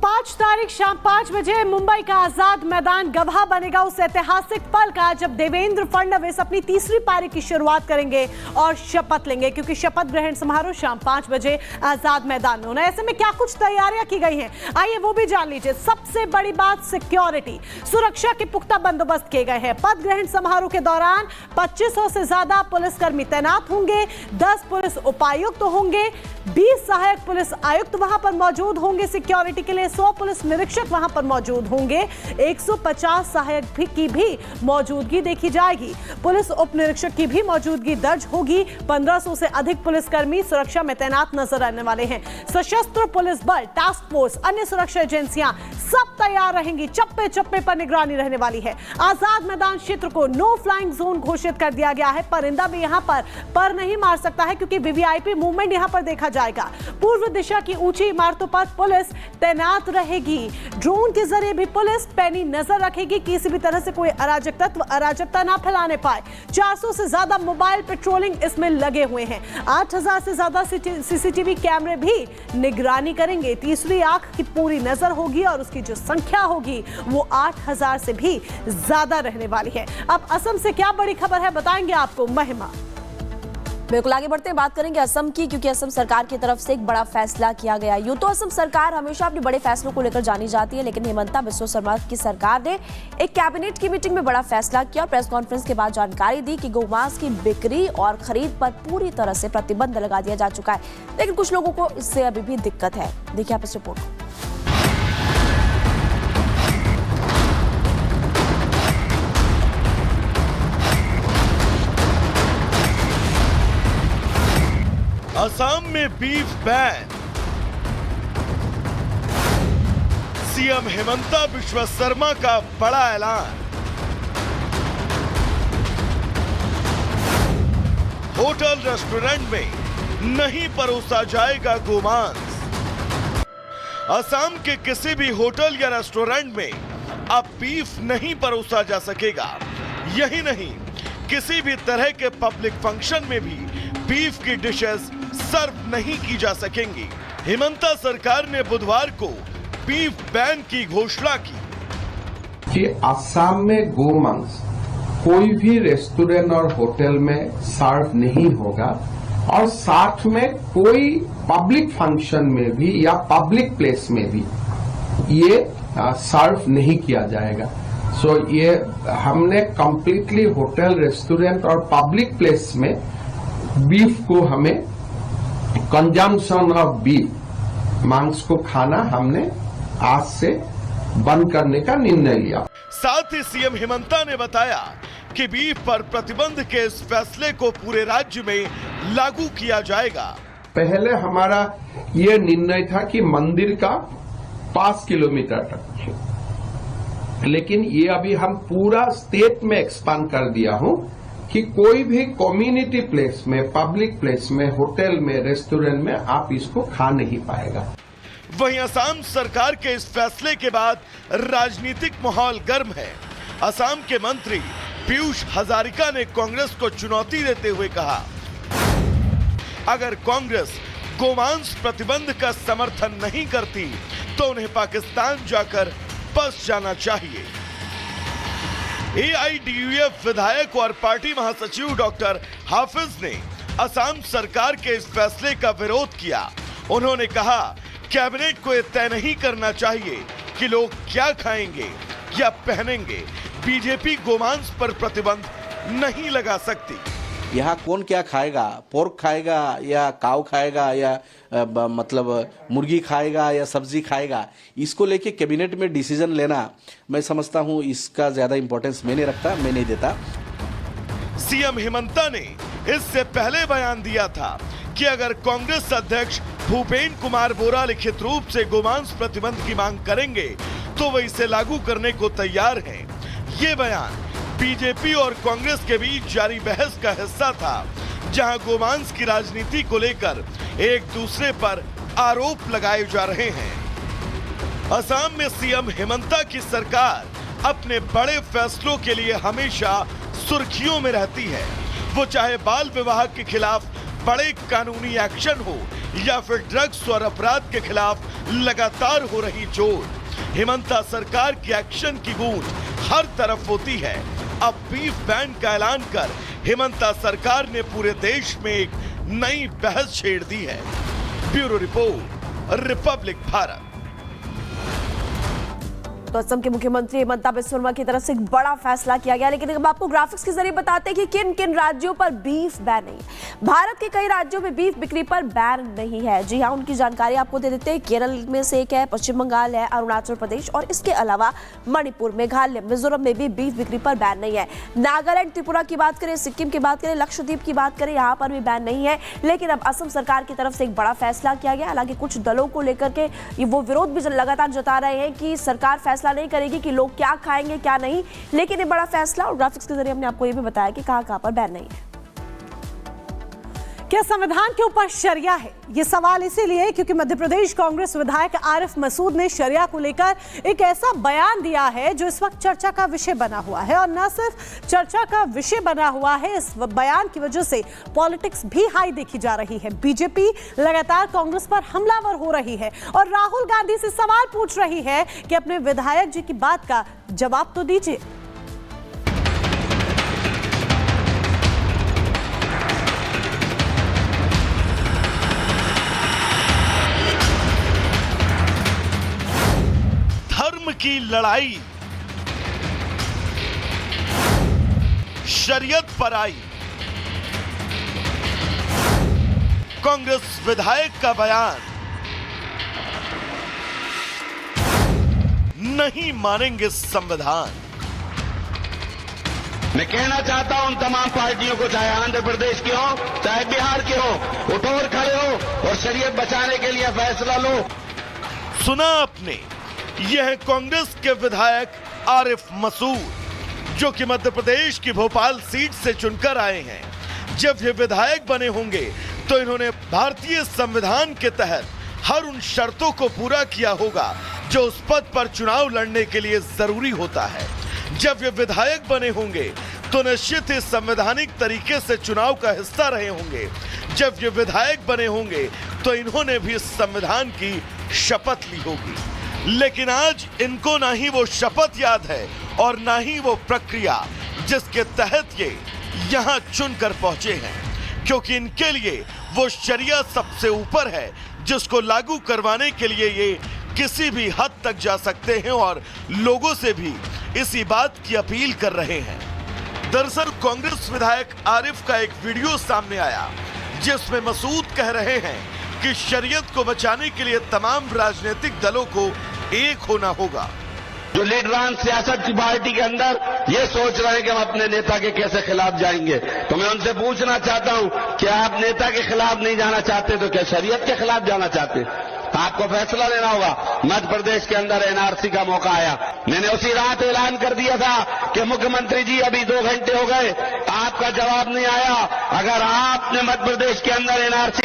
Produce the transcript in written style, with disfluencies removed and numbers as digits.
5 तारीख शाम 5 बजे मुंबई का आजाद मैदान गवाह बनेगा उस ऐतिहासिक पल का जब देवेंद्र फडणवीस अपनी तीसरी पारी की शुरुआत करेंगे और शपथ लेंगे, क्योंकि शपथ ग्रहण समारोह शाम 5 बजे आजाद मैदान में होना है। ऐसे में क्या कुछ तैयारियां की गई हैं, आइए वो भी जान लीजिए। सबसे बड़ी बात सिक्योरिटी, सुरक्षा के पुख्ता बंदोबस्त किए गए हैं। पद ग्रहण समारोह के दौरान 2500 से ज्यादा पुलिसकर्मी तैनात होंगे, 10 पुलिस उपायुक्त होंगे, 20 सहायक पुलिस आयुक्त वहां पर मौजूद होंगे सिक्योरिटी के लिए, 100 पुलिस निरीक्षक वहां पर मौजूद होंगे, 150 सहायक की भी मौजूदगी देखी जाएगी। पुलिस उप निरीक्षक की भी मौजूदगी दर्ज होगी। 1500 से अधिक पुलिसकर्मी सुरक्षा में तैनात नजर आने वाले हैं। सशस्त्र पुलिस बल, टास्क फोर्स, अन्य सुरक्षा एजेंसियां सब तैयार रहेंगी। चप्पे चप्पे पर निगरानी रहने वाली है। आजाद मैदान क्षेत्र को नो फ्लाइंग जोन घोषित कर दिया गया है। परिंदा भी यहां पर नहीं मार सकता है, क्योंकि वीवीआईपी मूवमेंट यहां पर देखा जाएगा। पूर्व दिशा की ऊंची इमारतों पर पुलिस तैनात रहेगी। ड्रोन के जरिए भी पुलिस पैनी नजर रखेगी, किसी भी तरह से कोई अराजक तत्व अराजकता ना फैलाने पाए। 400 से ज्यादा मोबाइल पेट्रोलिंग इसमें लगे हुए हैं। 8000 से ज्यादा सीसीटीवी कैमरे भी निगरानी करेंगे। तीसरी आंख की पूरी नजर होगी और उसकी जो संख्या होगी वो 8000 से भी ज्यादा रहने वाली है। अब असम से क्या बड़ी खबर है बताएंगे आपको महिमा। बिल्कुल, आगे बढ़ते हैं, बात करेंगे असम की, क्योंकि असम सरकार की तरफ से एक बड़ा फैसला किया गया। यूं तो असम सरकार हमेशा अपने बड़े फैसलों को लेकर जानी जाती है, लेकिन हिमंता बिस्वा शर्मा की सरकार ने एक कैबिनेट की मीटिंग में बड़ा फैसला किया और प्रेस कॉन्फ्रेंस के बाद जानकारी दी कि गौमांस की बिक्री और खरीद पर पूरी तरह से प्रतिबंध लगा दिया जा चुका है। लेकिन कुछ लोगों को इससे अभी भी दिक्कत है। देखिए आप इस रिपोर्ट को। असम में beef ban. CM Himanta Biswa Sharma का बड़ा ऐलान। होटल रेस्टोरेंट में नहीं परोसा जाएगा गोमांस। असम के किसी भी होटल या रेस्टोरेंट में अब बीफ नहीं परोसा जा सकेगा। यही नहीं, किसी भी तरह के पब्लिक फंक्शन में भी बीफ की डिशेस सर्व नहीं की जा सकेंगी। हिमंता सरकार ने बुधवार को बीफ बैन की घोषणा की कि असम में गोमांस कोई भी रेस्टोरेंट और होटल में सर्व नहीं होगा और साथ में कोई पब्लिक फंक्शन में भी या पब्लिक प्लेस में भी ये सर्व नहीं किया जाएगा। सो ये हमने कंप्लीटली होटल, रेस्टोरेंट और पब्लिक प्लेस में बीफ को हमें कंजम्पशन ऑफ बीफ, मांस को खाना हमने आज से बंद करने का निर्णय लिया। साथ ही सीएम हिमंता ने बताया कि बीफ पर प्रतिबंध के इस फैसले को पूरे राज्य में लागू किया जाएगा। पहले हमारा ये निर्णय था कि मंदिर का 5 किलोमीटर तक, लेकिन ये अभी हम पूरा स्टेट में एक्सपांड कर दिया हूं कि कोई भी कम्युनिटी प्लेस में, पब्लिक प्लेस में, होटल में, रेस्टोरेंट में आप इसको खा नहीं पाएगा। वहीं असम सरकार के इस फैसले के बाद राजनीतिक माहौल गर्म है। असम के मंत्री पीयूष हजारिका ने कांग्रेस को चुनौती देते हुए कहा, अगर कांग्रेस गोमांस प्रतिबंध का समर्थन नहीं करती तो उन्हें पाकिस्तान जाकर बस जाना चाहिए। एआईडीयूएफ विधायक और पार्टी महासचिव डॉक्टर हाफिज ने असम सरकार के इस फैसले का विरोध किया। उन्होंने कहा, कैबिनेट को यह तय नहीं करना चाहिए कि लोग क्या खाएंगे या पहनेंगे। बीजेपी गोमांस पर प्रतिबंध नहीं लगा सकती। यहाँ कौन क्या खाएगा, पोर्क खाएगा या काव खाएगा या मतलब मुर्गी खाएगा या सब्जी खाएगा, इसको लेके कैबिनेट में डिसीजन लेना मैं समझता हूँ इसका ज्यादा इंपॉर्टेंस मैं नहीं रखता, मैं नहीं देता। सीएम हिमंता ने इससे पहले बयान दिया था कि अगर कांग्रेस अध्यक्ष भूपेंद्र कुमार बोरा लिखित रूप से गोमांस प्रतिबंध की मांग करेंगे तो वह इसे लागू करने को तैयार हैं। ये बयान बीजेपी और कांग्रेस के बीच जारी बहस का हिस्सा था, जहां गोमांस की राजनीति को लेकर एक दूसरे पर आरोप लगाए जा रहे हैं। असम में सीएम हिमंता की सरकार अपने बड़े फैसलों के लिए हमेशा सुर्खियों में रहती है। वो चाहे बाल विवाह के खिलाफ बड़े कानूनी एक्शन हो या फिर ड्रग्स और अपराध के खिलाफ लगातार हो रही जोर। हिमंता सरकार के एक्शन की गूंज हर तरफ होती है। अब बीफ बैन का ऐलान कर हिमंता सरकार ने पूरे देश में एक नई बहस छेड़ दी है। Bureau report, Republic Bharat. तो असम के मुख्यमंत्री हिमंता बिस्वा शर्मा की तरफ से एक बड़ा फैसला किया गया, लेकिन हम आपको ग्राफिक्स के जरिए बताते हैं कि किन किन राज्यों पर बीफ बैन नहीं है। भारत के कई राज्यों में बीफ बिक्री पर बैन नहीं है। जी हां, उनकी जानकारी आपको दे देते हैं। केरल में से एक है, पश्चिम बंगाल है, अरुणाचल प्रदेश और इसके अलावा मणिपुर, मेघालय, मिजोरम में भी बीफ बिक्री पर बैन नहीं है। नागालैंड, त्रिपुरा की बात करें, सिक्किम की बात करें, लक्षद्वीप की बात करें, यहाँ पर भी बैन नहीं है। लेकिन अब असम सरकार की तरफ से एक बड़ा फैसला किया गया। हालांकि कुछ दलों को लेकर के वो विरोध भी लगातार जता रहे हैं कि सरकार फैसला नहीं करेगी कि लोग क्या खाएंगे क्या नहीं। लेकिन ये बड़ा फैसला, और ग्राफिक्स के जरिए हमने आपको ये भी बताया कि कहां पर बैन नहीं है। क्या संविधान के ऊपर शरिया है? ये सवाल इसीलिए क्योंकि मध्य प्रदेश कांग्रेस विधायक आरिफ मसूद ने शरिया को लेकर एक ऐसा बयान दिया है जो इस वक्त चर्चा का विषय बना हुआ है। और न सिर्फ चर्चा का विषय बना हुआ है, इस बयान की वजह से पॉलिटिक्स भी हाई देखी जा रही है। बीजेपी लगातार कांग्रेस पर हमलावर हो रही है और राहुल गांधी से सवाल पूछ रही है कि अपने विधायक जी की बात का जवाब तो दीजिए। की लड़ाई शरीयत पर आई। कांग्रेस विधायक का बयान, नहीं मानेंगे संविधान। मैं कहना चाहता हूं उन तमाम पार्टियों को, चाहे आंध्र प्रदेश की हो चाहे बिहार की हो, उठो और खड़े हो और शरीयत बचाने के लिए फैसला लो। सुना आपने, यह है कांग्रेस के विधायक आरिफ मसूद, जो कि मध्य प्रदेश की भोपाल सीट से चुनकर आए हैं। जब ये विधायक बने होंगे तो इन्होंने भारतीय संविधान के तहत हर उन शर्तों को पूरा किया होगा जो उस पद पर चुनाव लड़ने के लिए जरूरी होता है। जब ये विधायक बने होंगे तो निश्चित ही संवैधानिक तरीके से चुनाव का हिस्सा रहे होंगे। जब ये विधायक बने होंगे तो इन्होंने भी संविधान की शपथ ली होगी। लेकिन आज इनको ना ही वो शपथ याद है और ना ही वो प्रक्रिया जिसके तहत ये यहां चुनकर पहुंचे हैं, क्योंकि इनके लिए वो शरिया सबसे ऊपर है जिसको लागू करवाने के लिए ये किसी भी हद तक जा सकते हैं और लोगों से भी इसी बात की अपील कर रहे हैं। दरअसल कांग्रेस विधायक आरिफ का एक वीडियो सामने आया जिसमें मसूद कह रहे हैं कि शरीयत को बचाने के लिए तमाम राजनीतिक दलों को एक होना होगा। जो लीडरान सियासत की पार्टी के अंदर ये सोच रहे हैं कि हम अपने नेता के कैसे खिलाफ जाएंगे, तो मैं उनसे पूछना चाहता हूं कि आप नेता के खिलाफ नहीं जाना चाहते तो क्या शरीयत के खिलाफ जाना चाहते? आपको फैसला लेना होगा। मध्य प्रदेश के अंदर एनआरसी का मौका आया, मैंने उसी रात ऐलान कर दिया था कि मुख्यमंत्री जी अभी 2 घंटे हो गए, आपका जवाब नहीं आया। अगर आपने मध्य प्रदेश के अंदर एनआरसी